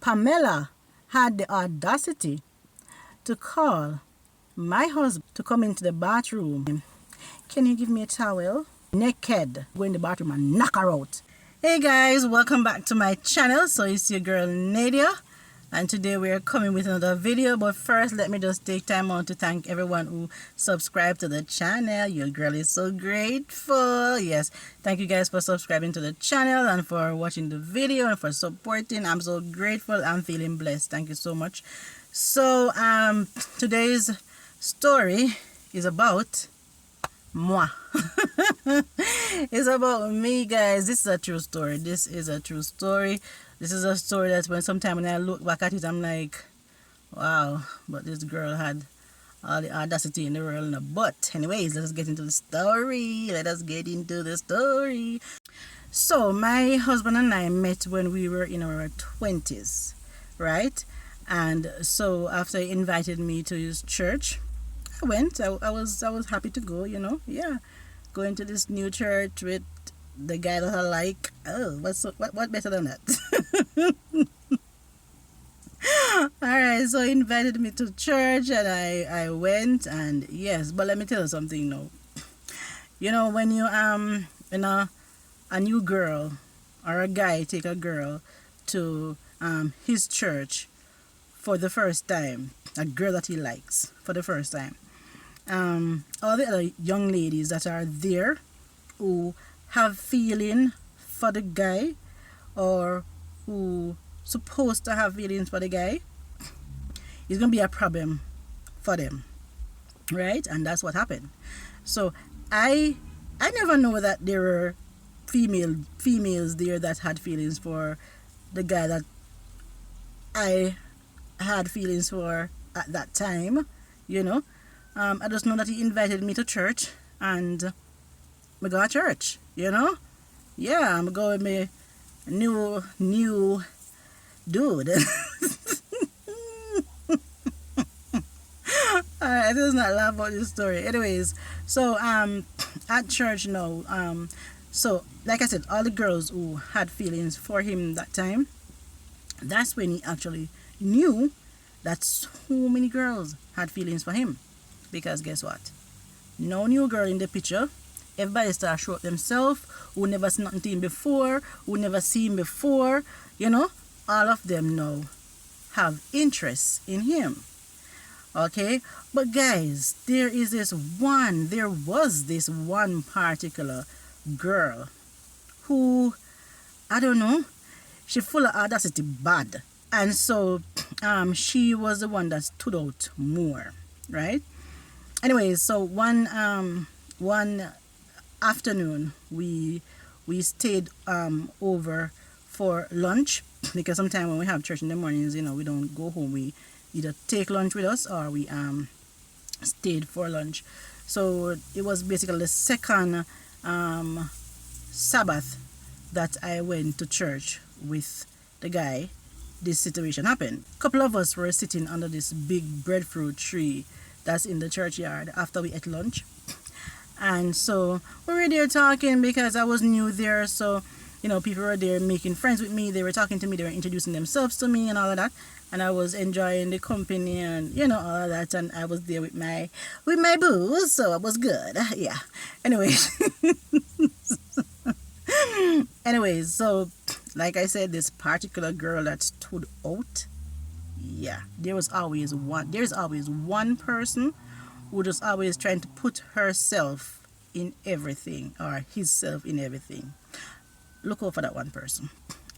Pamela had the audacity to call my husband to come into the bathroom. Can you give me a towel? Naked. Go in the bathroom and knock her out. Hey guys, welcome back to my channel. So it's your girl Nadia, and today we are coming with another video. But first, let me just take time out to thank everyone who subscribed to the channel. Your girl is so grateful. Yes, thank you guys for subscribing to the channel and for watching the video and for supporting. I'm so grateful. I'm feeling blessed. Thank you so much. So today's story is about moi. It's about me, guys. This is a true story. This is a true story. This is a story that when I look back at it, I'm like, wow, but this girl had all the audacity in the world. But anyways, let us get into the story. So my husband and I met when we were in our 20s, right? And so after he invited me to his church, I went. I was happy to go, yeah, going to this new church with the guy that I like. Oh, what better than that? All right, so he invited me to church, and I went, and yes, but let me tell you something now. When you a new girl or a guy take a girl to his church for the first time, a girl that he likes for the first time, all the other young ladies that are there who have feeling for the guy or who supposed to have feelings for the guy, it's gonna be a problem for them, right? And that's what happened. So I never know that there were females there that had feelings for the guy that I had feelings for at that time. I just know that he invited me to church, and we go to church, yeah, I'm going with my new dude. Alright, let's not laugh about this story. Anyways, so at church now, so like I said, all the girls who had feelings for him that time, that's when he actually knew that so many girls had feelings for him. Because guess what? No new girl in the picture. Everybody start short themselves, who never seen nothing to him before, who never seen him before, all of them now have interest in him. Okay? But guys, there was this one particular girl who, I don't know, she full of audacity bad. And so she was the one that stood out more, right? Anyways, so one afternoon we stayed over for lunch, because sometimes when we have church in the mornings, we don't go home. We either take lunch with us or we stayed for lunch. So it was basically the second Sabbath that I went to church with the guy. This situation happened. A couple of us were sitting under this big breadfruit tree that's in the churchyard after we ate lunch. And so we were there talking because I was new there. So, people were there making friends with me. They were talking to me. They were introducing themselves to me and all of that. And I was enjoying the company and, all of that. And I was there with my booze. So it was good. Yeah. Anyways, so like I said, this particular girl that stood out, yeah, there's always one person who just always trying to put herself in everything or himself in everything. Look out for that one person.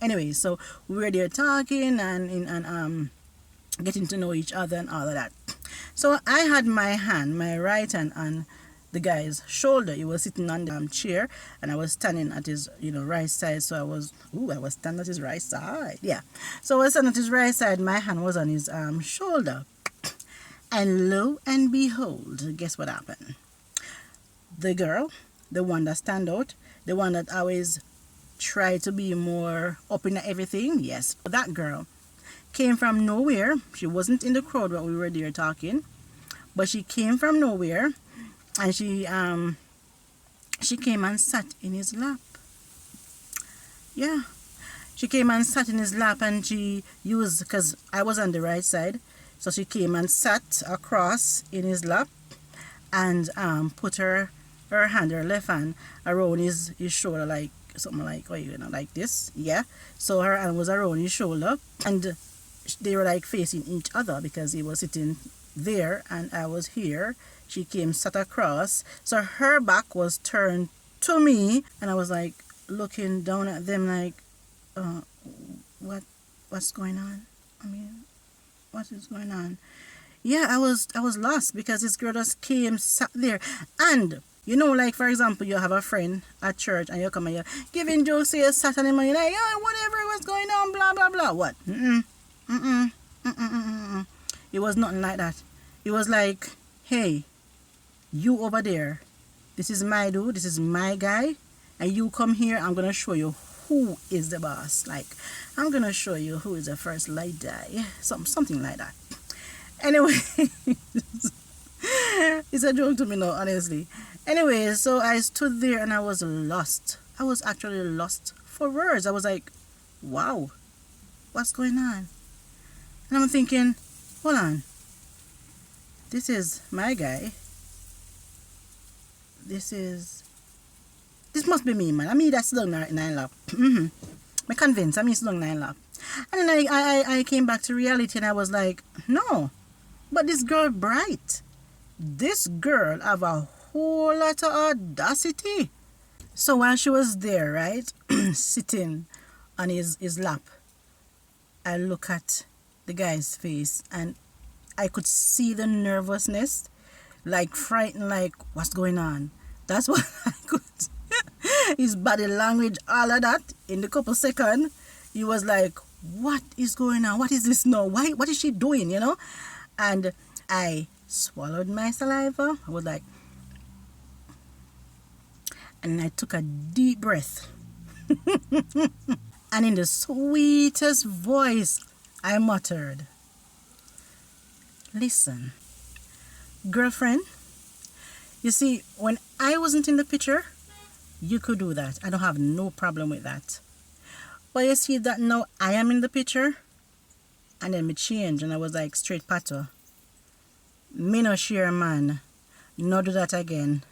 Anyway, so we were there talking and getting to know each other and all of that. So I had my right hand on the guy's shoulder. He was sitting on the chair, and I was standing at his right side. So I was standing at his right side. Yeah. So I was standing at his right side. My hand was on his shoulder. And lo and behold, guess what happened? The girl, the one that stand out, the one that always try to be more up in everything, yes, that girl came from nowhere. She wasn't in the crowd while we were there talking, but she came from nowhere, and she came and sat in his lap. Yeah, She came and sat in his lap, and she used, because I was on the right side, so she came and sat across in his lap and put her hand, her left hand, around his shoulder, like something like, oh, you know, like this. Yeah. So her hand was around his shoulder, and they were like facing each other because he was sitting there and I was here. She came, sat across, so her back was turned to me, and I was like looking down at them like, what's going on? I mean, what is going on? Yeah, I was lost because this girl just came, sat there, and you know, like for example, you have a friend at church and you come and you're giving jokes to your Saturday morning, you're like, oh, whatever, what's going on, blah blah blah. What? It was nothing like that. It was like, hey, you over there, this is my dude, this is my guy, and you come here, I'm gonna show you who is the boss. Like, I'm gonna show you who is the first lady. Something like that. Anyway, it's a joke to me now, honestly. Anyway, so I stood there and I was lost. I was actually lost for words. I was like, wow, what's going on? And I'm thinking, hold on, this is my guy. This must be me, man. I mean, that's long nine lap. I'm convinced. I mean, it's long 9 lap. And then I came back to reality and I was like, no, but this girl bright. This girl have a whole lot of audacity. So while she was there, right, sitting on his lap, I look at the guy's face and I could see the nervousness, like frightened, like what's going on. That's what I could. His body language, all of that. In the couple seconds, he was like, what is going on? What is this now? Why? What is she doing? You know? And I swallowed my saliva. I was like, and I took a deep breath. And in the sweetest voice, I muttered, listen, girlfriend, you see, when I wasn't in the picture, you could do that. I don't have no problem with that. But you see that now I am in the picture, and then me change, and I was like straight pato. Me no share, man. No do that again.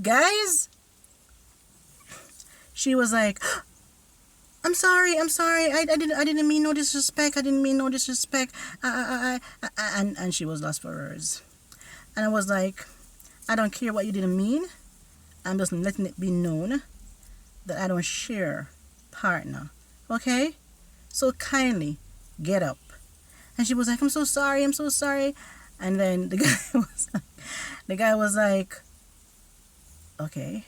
Guys, she was like, I'm sorry. I didn't mean no disrespect. And she was lost for words. And I was like, I don't care what you didn't mean. I'm just letting it be known that I don't share partner. Okay? So kindly get up. And she was like, I'm so sorry. And then the guy was like, okay.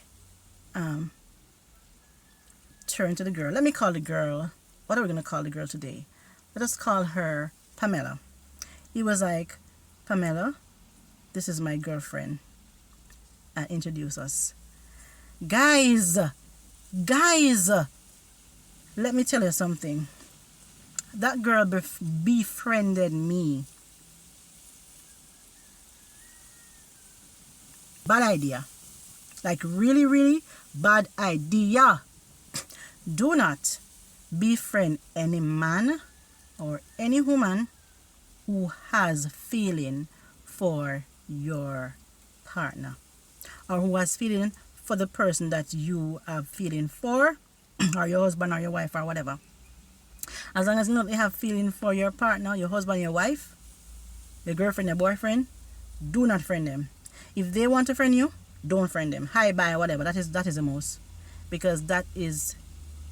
Turn to the girl. Let me call the girl. What are we gonna call the girl today? Let us call her Pamela. He was like, Pamela, this is my girlfriend. And introduce us. Guys, let me tell you something. That girl befriended me. Bad idea. Like really, really bad idea. Do not befriend any man or any woman who has feeling for your partner, or who has feeling for the person that you have feeling for, or your husband or your wife or whatever. As long as you know they have feeling for your partner, your husband, your wife, your girlfriend, your boyfriend, do not friend them. If they want to friend you, don't friend them. Hi, bye, whatever. That is the most. Because that is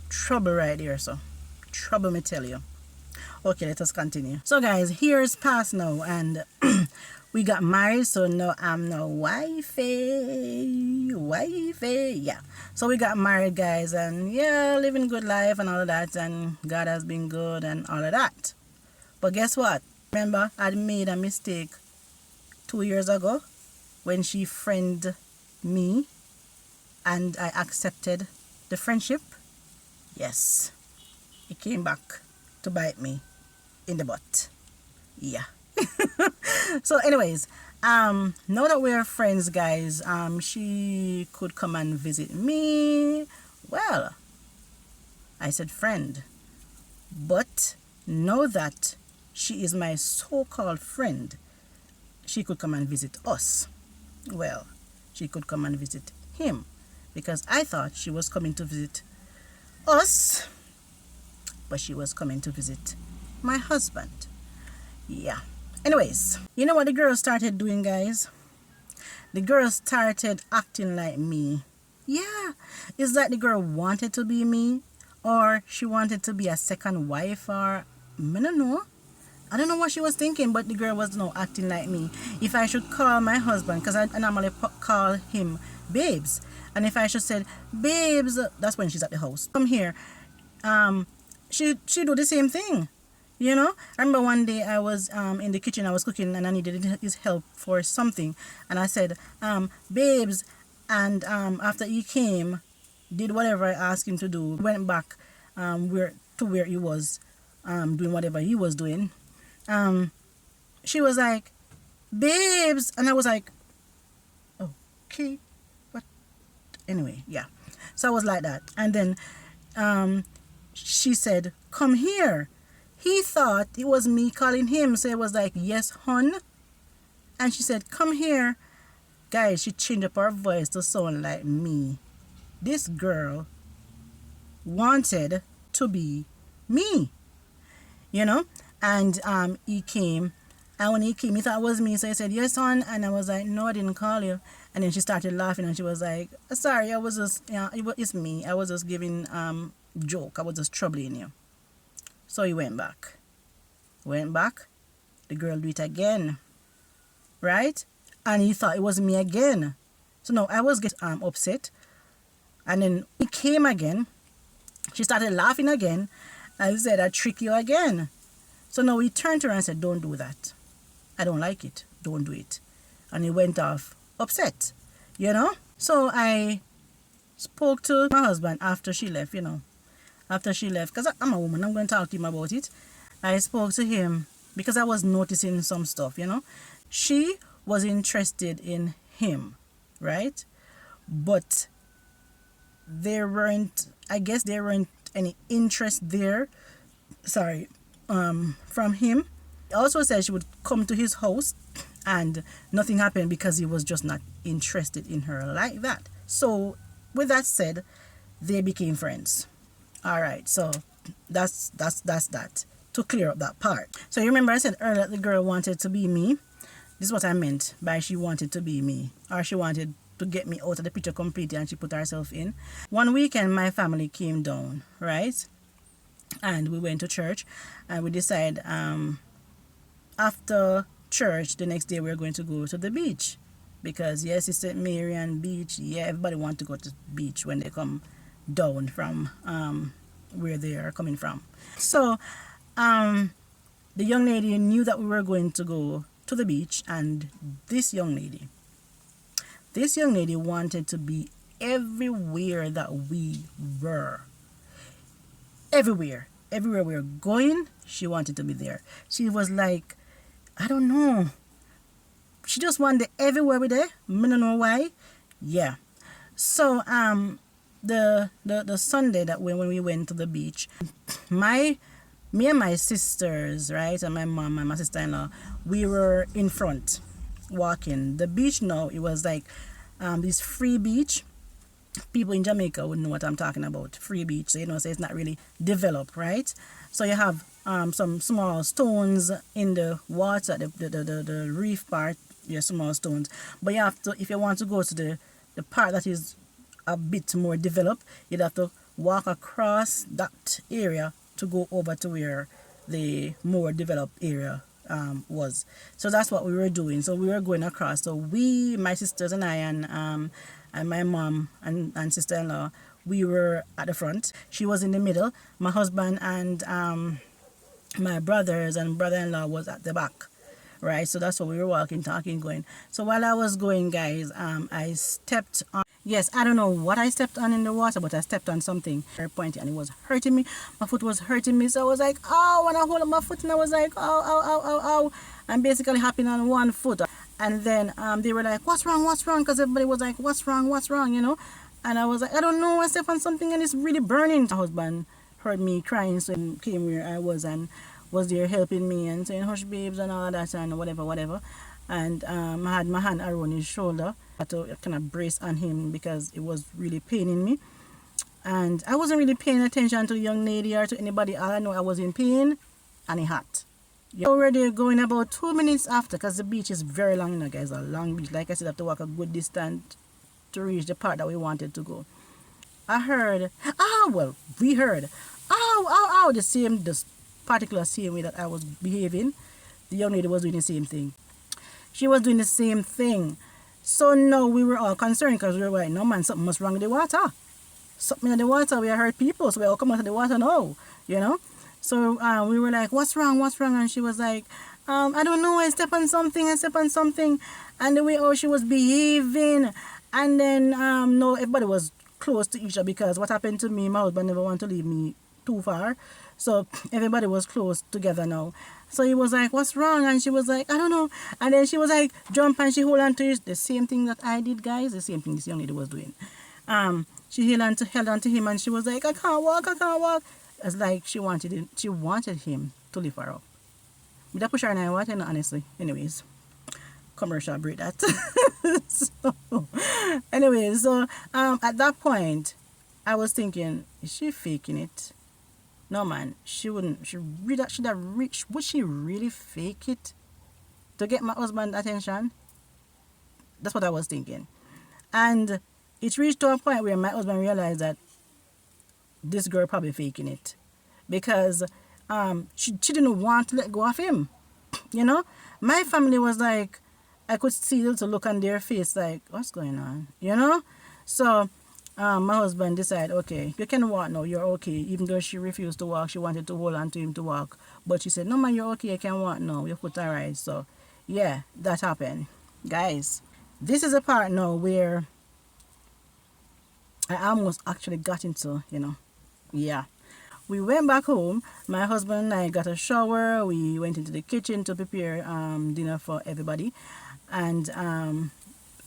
trouble right there, so. Trouble, me tell you. Okay, let us continue. So guys, here's past now, and we got married, so now I'm no wifey, yeah. So we got married, guys, and yeah, living good life and all of that, and God has been good and all of that. But guess what? Remember, I made a mistake 2 years ago when she friended me and I accepted the friendship. Yes, it came back to bite me in the butt. Yeah. So anyways, now that we're friends, guys, she could come and visit me. Well, I said friend. But know that she is my so-called friend. She could come and visit us. Well, she could come and visit him, because I thought she was coming to visit us, but she was coming to visit my husband. Yeah. Anyways, you know what the girl started doing, guys? The girl started acting like me. Yeah. It's like the girl wanted to be me, or she wanted to be a second wife, or I don't know. I don't know what she was thinking, but the girl was now acting like me. If I should call my husband, because I normally call him babes, and if I should say babes, that's when she's at the house, come here, she do the same thing. You know, I remember one day I was in the kitchen, I was cooking, and I needed his help for something, and I said, babes, and after he came, did whatever I asked him to do, went back where he was doing whatever he was doing. She was like, babes, and I was like, okay, but anyway, yeah. So I was like that, and then she said, come here. He thought it was me calling him, so it was like, yes, hon. And she said, come here. Guys, she changed up her voice to sound like me. This girl wanted to be me, you know? And he came, and when he came, he thought it was me, so he said, yes, hon. And I was like, no, I didn't call you. And then she started laughing, and she was like, sorry, I was just, it's me. I was just giving joke. I was just troubling you. So he went back. The girl do it again, right? And he thought it was me again. So now I was getting upset. And then he came again. She started laughing again. And said, I trick you again. So now he turned to her and said, don't do that. I don't like it. Don't do it. And he went off upset, you know? So I spoke to my husband after she left, you know. After she left, because I'm a woman, I'm going to talk to him about it. I spoke to him because I was noticing some stuff, you know. She was interested in him, right? But there weren't any interest there, from him. He also said she would come to his house and nothing happened because he was just not interested in her like that. So with that said, they became friends. All right, so that's that, to clear up that part. So you remember I said earlier that the girl wanted to be me. This is what I meant by she wanted to be me, or she wanted to get me out of the picture completely, and she put herself in. One weekend my family came down, right? And we went to church, and we decided after church the next day we were going to go to the beach, because yes, it's St. Mary and beach. Yeah, everybody wants to go to the beach when they come down from where they are coming from. So the young lady knew that we were going to go to the beach, and this young lady wanted to be everywhere that we were. Everywhere we were going, she wanted to be there. She was like, I don't know, she just wanted everywhere we there. I don't know why. Yeah. So the Sunday that when we went to the beach, me and my sisters, right, and my mom and my sister-in-law, we were in front walking. The beach now, it was like this free beach. People in Jamaica would know what I'm talking about. Free beach, so so it's not really developed, right? So you have some small stones in the water, the reef part, small stones. But you have to, if you want to go to the part that is a bit more developed, you'd have to walk across that area to go over to where the more developed area was. So that's what we were doing. So we were going across. So we, my sisters and I, and my mom and sister-in-law, we were at the front. She was in the middle. My husband and my brothers and brother-in-law was at the back, right? So that's what we were walking, talking, going. So while I was going, guys, I stepped on, yes, I don't know what I stepped on in the water, but I stepped on something very pointy, and it was hurting me. My foot was hurting me, so I was like, oh, when I hold up my foot, and I was like, oh, ow, ow, ow, ow. I'm basically hopping on one foot. And then they were like, what's wrong? Because everybody was like, what's wrong, you know? And I was like, I don't know, I stepped on something and it's really burning. My husband heard me crying, so he came where I was and was there helping me and saying hush babes and all that and whatever, whatever. And I had my hand around his shoulder. I had to kind of brace on him because it was really paining me. And I wasn't really paying attention to the young lady or to anybody. All I know, I was in pain and it hot. Yeah. Already going about 2 minutes after, because the beach is very long, you know, guys, a long beach. Like I said, I have to walk a good distance to reach the part that we wanted to go. I heard, we heard, this particular same way that I was behaving. The young lady was doing the same thing. She was doing the same thing. So now we were all concerned because we were like, no man, something must wrong with the water. Something in the water, we heard people, so we all come out of the water now, you know. So we were like, what's wrong? And she was like, I don't know, I step on something. And the way she was behaving. And then, no, everybody was close to each other because what happened to me, my husband never wanted to leave me too far. So everybody was close together now. So he was like, what's wrong? And she was like, I don't know. And then she was like, jump, and she hold on to it. The same thing that I did, guys. The same thing this young lady was doing. She held on to him and she was like, I can't walk. It's like she wanted him to lift her up. Did I push her and I what? You know, honestly. Anyways. Commercial break that. So at that point I was thinking, is she faking it? No man, she wouldn't. Would she really fake it to get my husband's attention? That's what I was thinking. And it reached to a point where my husband realized that this girl probably faking it because she didn't want to let go of him. You know, my family was like, I could see the look on their face like, what's going on? You know? So my husband decided, okay, you can walk now, you're okay. Even though she refused to walk, she wanted to hold on to him to walk. But she said, no man, you're okay, you can walk now, your foot are right. So yeah, that happened. Guys, this is a part now where I almost actually got into, you know, yeah. We went back home. My husband and I got a shower. We went into the kitchen to prepare dinner for everybody. And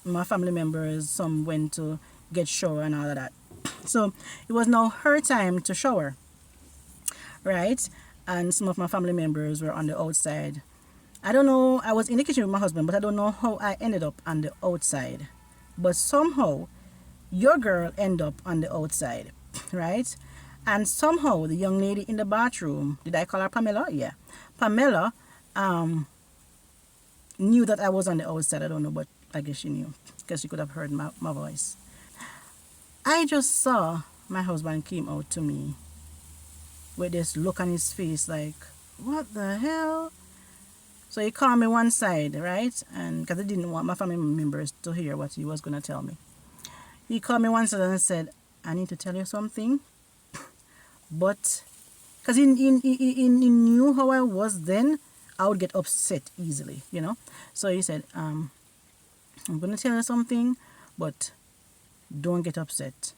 my family members, some went to get shower and all of that. So it was now her time to shower, right? And some of my family members were on the outside. I don't know, I was in the kitchen with my husband, but I don't know how I ended up on the outside. But somehow, your girl ended up on the outside, right? And somehow, the young lady in the bathroom, did I call her Pamela? Yeah. Pamela knew that I was on the outside. I don't know, but I guess she knew because she could have heard my voice. I just saw my husband came out to me with this look on his face like, what the hell? So he called me one side, right? And because I didn't want my family members to hear what he was going to tell me. He called me one side and said, I need to tell you something. But because he knew how I was then, I would get upset easily, you know. So he said, I'm going to tell you something, but don't get upset.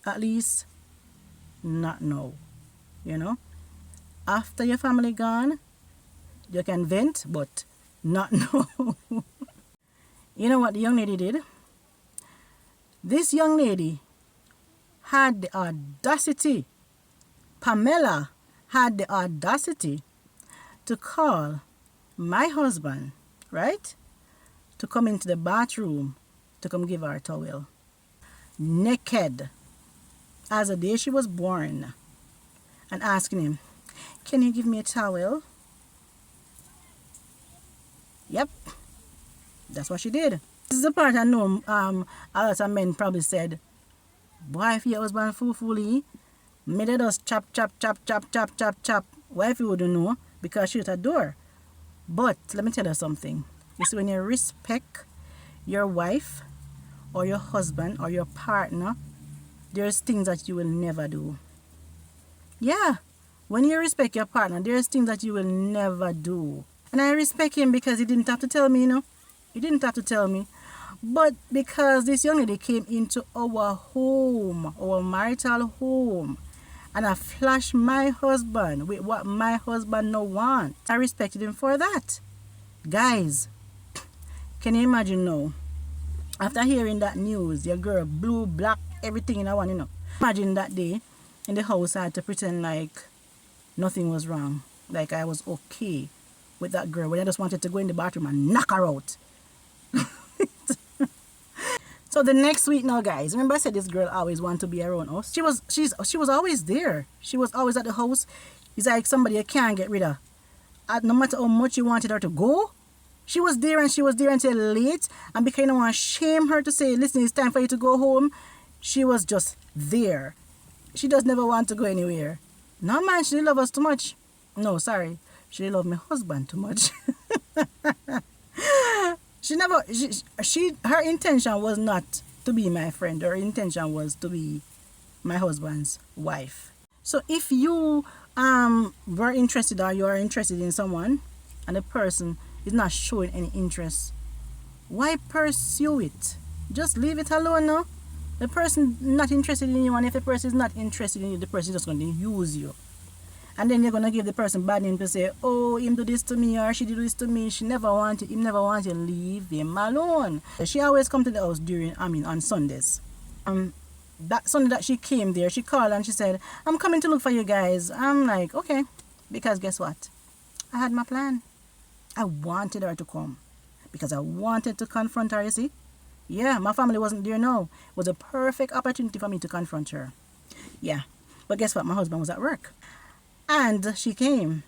At least not now, you know. After your family gone, you can vent, but not now. You know what the young lady did? This young lady had the audacity, Pamela had the audacity to call my husband, right, to come into the bathroom to come give her a towel. Naked, as the day she was born, and asking him, can you give me a towel? Yep, that's what she did. This is the part I know a lot of men probably said, boy, if your husband fool, made it us chop. Why if you wouldn't know? Because she at a door. But let me tell you something. You see, when you respect your wife or your husband or your partner, there's things that you will never do. Yeah, when you respect your partner, there's things that you will never do. And I respect him because he didn't have to tell me, you know. He didn't have to tell me. But because this young lady came into our home, our marital home, and I flashed my husband with what my husband no want, I respected him for that. Guys, can you imagine now? After hearing that news, your girl blue, black, everything in one, you know. Imagine that day, in the house, I had to pretend like nothing was wrong. Like I was okay with that girl when I just wanted to go in the bathroom and knock her out. So the next week now, guys, remember I said this girl always wanted to be around us? She was always there. She was always at the house. It's like somebody you can't get rid of. No matter how much you wanted her to go, she was there, and she was there until late. And because you don't want to shame her to say, listen, it's time for you to go home, she was just there. She does never want to go anywhere. No, man, she didn't love us too much. No, sorry. She didn't love my husband too much. She never, her intention was not to be my friend. Her intention was to be my husband's wife. So if you were interested, or you are interested in someone and the person is not showing any interest, why pursue it? Just leave it alone now. The person not interested in you, and if the person is not interested in you, the person is just going to use you. And then you're going to give the person bad name to say, oh, him do this to me, or she did this to me. Him never wanted, leave him alone. She always come to the house on Sundays. That Sunday that she came there, she called and she said, I'm coming to look for you guys. I'm like, okay. Because guess what? I had my plan. I wanted her to come. Because I wanted to confront her, you see. Yeah, my family wasn't there now. It was a perfect opportunity for me to confront her. Yeah. But guess what? My husband was at work. And she came.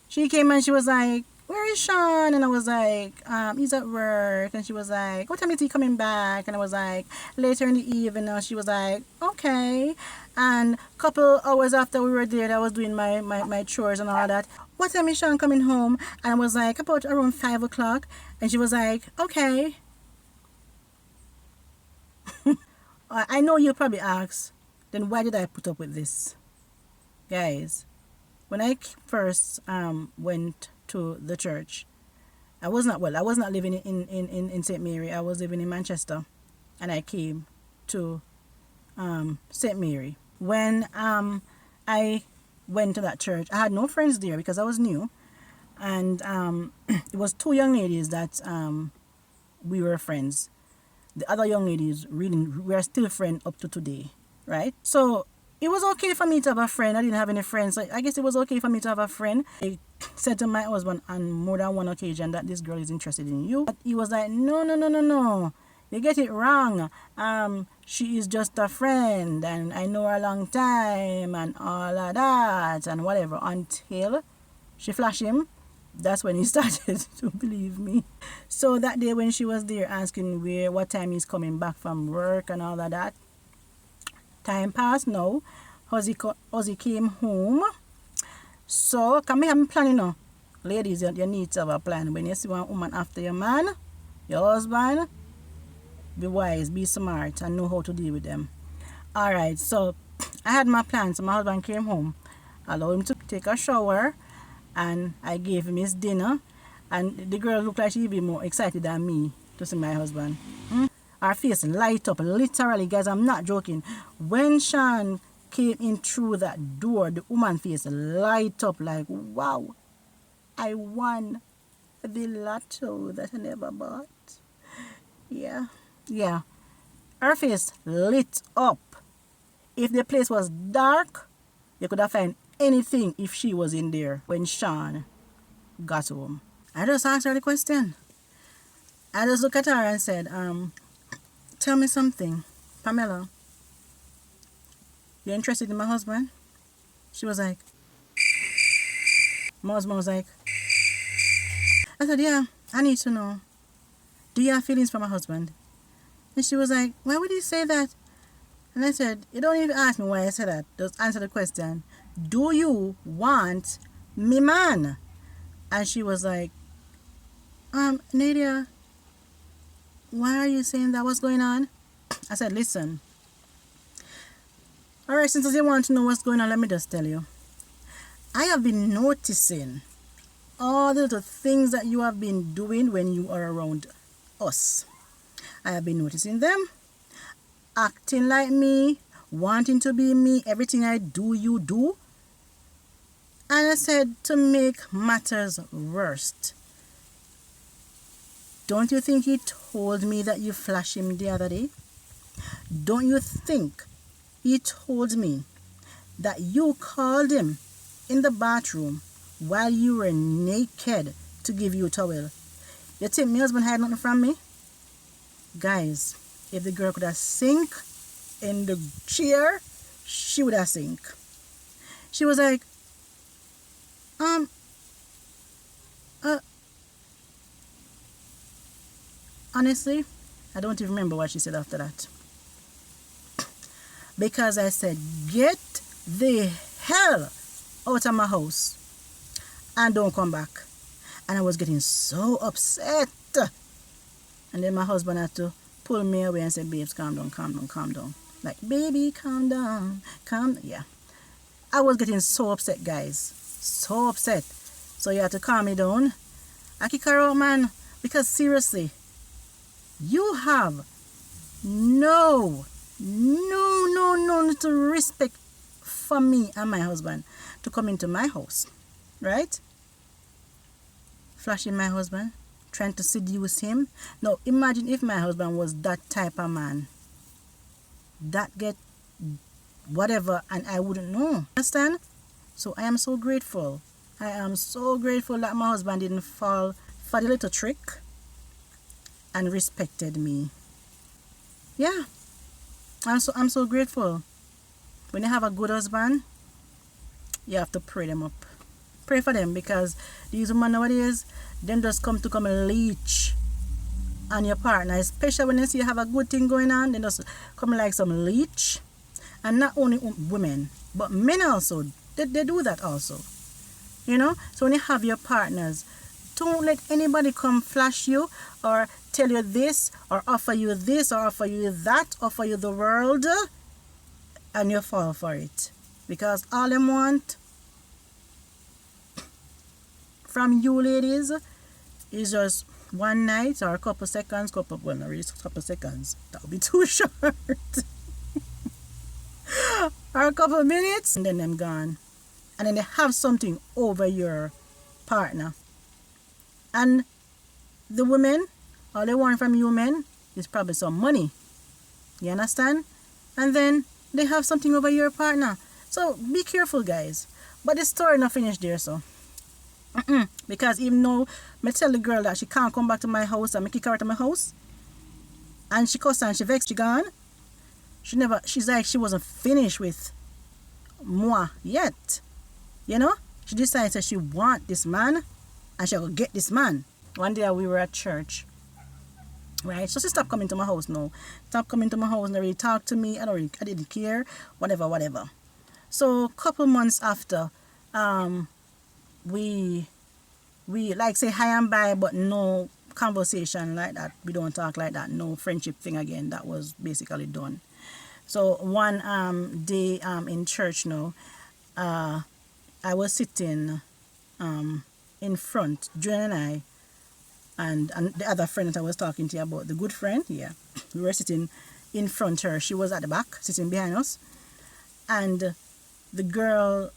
She came and she was like, where is Sean? And I was like, he's at work. And she was like, what time is he coming back? And I was like, later in the evening. And she was like, okay. And a couple hours after we were there, I was doing my chores and all that. What time is Sean coming home? And I was like, about around 5 o'clock. And she was like, okay. I know you'll probably ask, then why did I put up with this? Guys, when I first went to the church, I was not living in St. Mary. I was living in Manchester, and I came to St. Mary. When I went to that church, I had no friends there because I was new, and it was 2 young ladies that we were friends. The other young ladies, really, we are still friends up to today, right? So it was okay for me to have a friend. I didn't have any friends. So I guess it was okay for me to have a friend. I said to my husband on more than one occasion that this girl is interested in you. But he was like, no. You get it wrong. She is just a friend, and I know her a long time, and all of that, and whatever. Until she flashed him. That's when he started to believe me. So that day when she was there asking what time he's coming back from work and all of that, time passed now. Ozzy came home. So, can we have a plan, you know? Ladies, you need to have a plan. When you see one woman after your man, your husband, be wise, be smart, and know how to deal with them. Alright, so I had my plan. So my husband came home. I allowed him to take a shower, and I gave him his dinner. And the girl looked like she even more excited than me to see my husband. Her face light up, literally, guys, I'm not joking. When Sean came in through that door, the woman's face light up like, wow, I won the lotto that I never bought. Yeah. Her face lit up. If the place was dark, you could have found anything if she was in there when Sean got home. I just asked her the question. I just looked at her and said, tell me something, Pamela. You're interested in my husband? She was like, my husband was like, I said, yeah, I need to know. Do you have feelings for my husband? And she was like, why would you say that? And I said, you don't even ask me why I said that. Just answer the question. Do you want me man? And she was like, Nadia, why are you saying that? What's going on? I said, listen. Alright, since you want to know what's going on, let me just tell you. I have been noticing all the little things that you have been doing when you are around us. I have been noticing them. Acting like me, wanting to be me, everything I do, you do. And I said, to make matters worse, don't you think he told me that you flashed him the other day? Don't you think he told me that you called him in the bathroom while you were naked to give you a towel. You think my husband had nothing from me? Guys, if the girl could have sink in the chair, she would have sink. She was like, uh, honestly, I don't even remember what she said after that. Because I said, get the hell out of my house and don't come back. And I was getting so upset. And then my husband had to pull me away and say, babes, calm down, calm down, calm down. Like, baby, calm down, calm. Yeah. I was getting so upset, guys. So upset. So you had to calm me down. I kick her out, man. Because seriously, you have no respect for me and my husband to come into my house. Right? Flashing my husband. Trying to seduce him. Now, imagine if my husband was that type of man. That get whatever and I wouldn't know. Understand? So I am so grateful. I am so grateful that my husband didn't fall for the little trick and respected me. Yeah. I'm so grateful. When you have a good husband, you have to pray them up. Pray for them because these women nowadays, them just come and leech on your partner, especially when you see you have a good thing going on, they just come like some leech. And not only women, but men also, they do that also. You know, so when you have your partners, don't let anybody come flash you or tell you this or offer you this or offer you that, offer you the world, and you fall for it. Because all them want from you ladies is just one night or a couple seconds, well, not really a couple seconds, that would be too short. Or a couple minutes, and then them gone. And then they have something over your partner. And the women, all they want from you men is probably some money. You understand? And then they have something over your partner. So be careful, guys. But the story not finished there, so. Because even though I tell the girl that she can't come back to my house and I kick her out of my house, and she cussed and she vexed, she gone. She's like she wasn't finished with moi yet. You know? She decided that she want this man and she will get this man. One day we were at church. Right? So she stopped coming to my house now. Stopped coming to my house and really talk to me. I didn't care. Whatever. So a couple months after, we like say hi and bye, but no conversation like that. We don't talk like that. No friendship thing again. That was basically done. So one day in church now, I was sitting in front, Joanne and the other friend that I was talking to you about, the good friend, yeah. We were sitting in front of her. She was at the back, sitting behind us. And the girl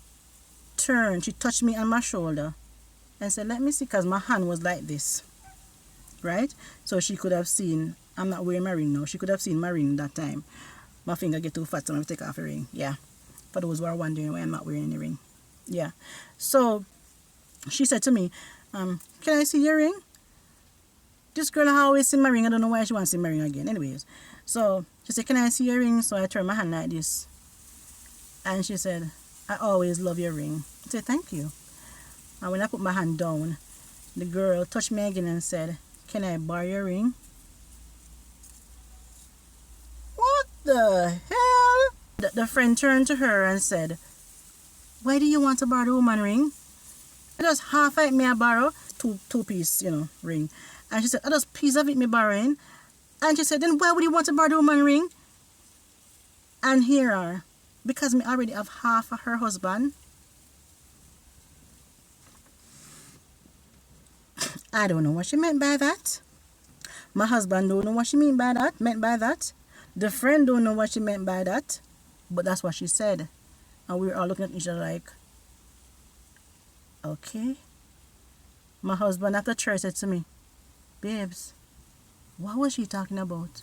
turned, she touched me on my shoulder and said, let me see, because my hand was like this. Right? So she could have seen, I'm not wearing my ring now, she could have seen my ring that time. My finger get too fat, so I'm going to take off the ring. Yeah. For those who are wondering why I'm not wearing any ring. Yeah. So she said to me, can I see your ring? This girl always see my ring. I don't know why she wants to see my ring again. Anyways. So she said, can I see your ring? So I turned my hand like this. And she said, I always love your ring. I said, thank you. And when I put my hand down, the girl touched me again and said, can I borrow your ring? What the hell? The friend turned to her and said, why do you want to borrow the woman ring? I just half of it me I borrow, two piece, ring. And she said, I just piece of it me borrowing. And she said, then why would you want to borrow the woman ring? And here are, because me already have half of her husband. I don't know what she meant by that. My husband don't know what she meant by that. The friend don't know what she meant by that. But that's what she said. And we were all looking at each other like, okay. My husband after church said to me, babes, what was she talking about?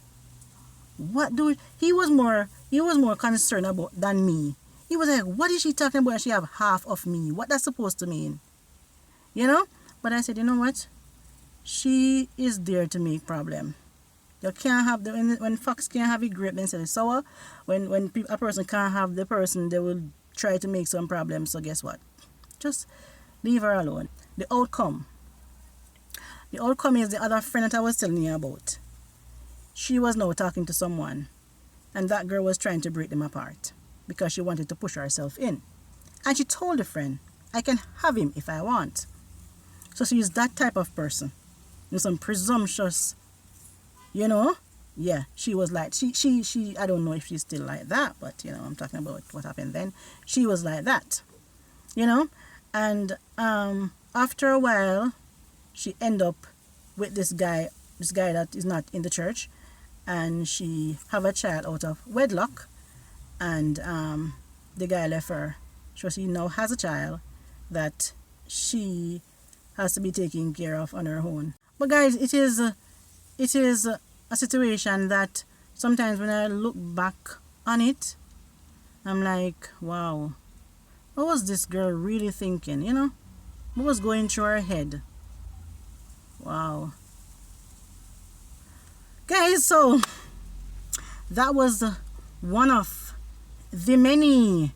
He was more concerned about than me. He was like, what is she talking about? She have half of me. What that's supposed to mean? You know? But I said, you know what? She is there to make problem. You can't have when fox can't have a grape instead of sour. When a person can't have the person, they will try to make some problems. So guess what? Just leave her alone. The outcome is the other friend that I was telling you about. She was now talking to someone, and that girl was trying to break them apart because she wanted to push herself in. And she told the friend, I can have him if I want. So she's that type of person. And some presumptuous, you know? Yeah, she was like, she I don't know if she's still like that, but, you know, I'm talking about what happened then. She was like that, you know? And after a while, she ended up with this guy that is not in the church, and she have a child out of wedlock, and the guy left her. So she now has a child that she has to be taken care of on her own. But guys, it is a situation that sometimes when I look back on it, I'm like, wow, what was this girl really thinking, you know? What was going through her head? Wow. Guys, so that was one of the many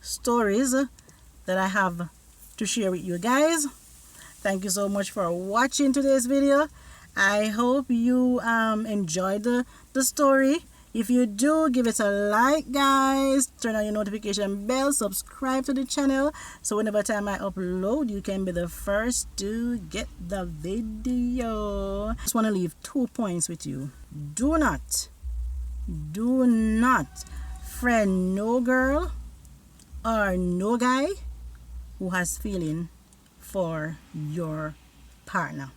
stories that I have to share with you guys. Thank you so much for watching today's video. I hope you enjoyed the story. If you do, give it a like, guys. Turn on your notification bell. Subscribe to the channel so whenever time I upload, you can be the first to get the video. I just want to leave 2 points with you. Do not friend no girl or no guy who has feeling for your partner.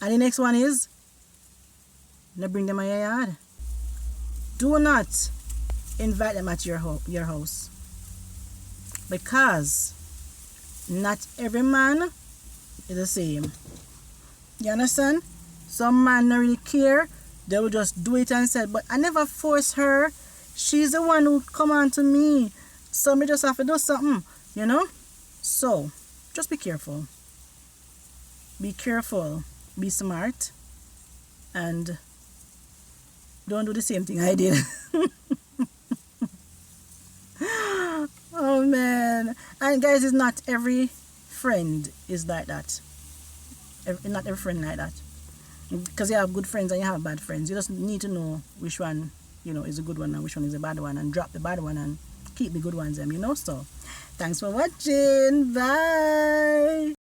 And the next one is, not bring them to your yard. Do not invite them at your house, because not every man is the same. You understand? Some man don't really care. They will just do it and say, but I never force her. She's the one who come on to me. So me just have to do something, you know? So, just be careful. Be careful. Be smart. And don't do the same thing I did. Oh man. And guys, it's not every friend is like that. Not every friend like that. Because you have good friends and you have bad friends. You just need to know which one, you know, is a good one and which one is a bad one, and drop the bad one and keep the good ones, you know. So thanks for watching. Bye.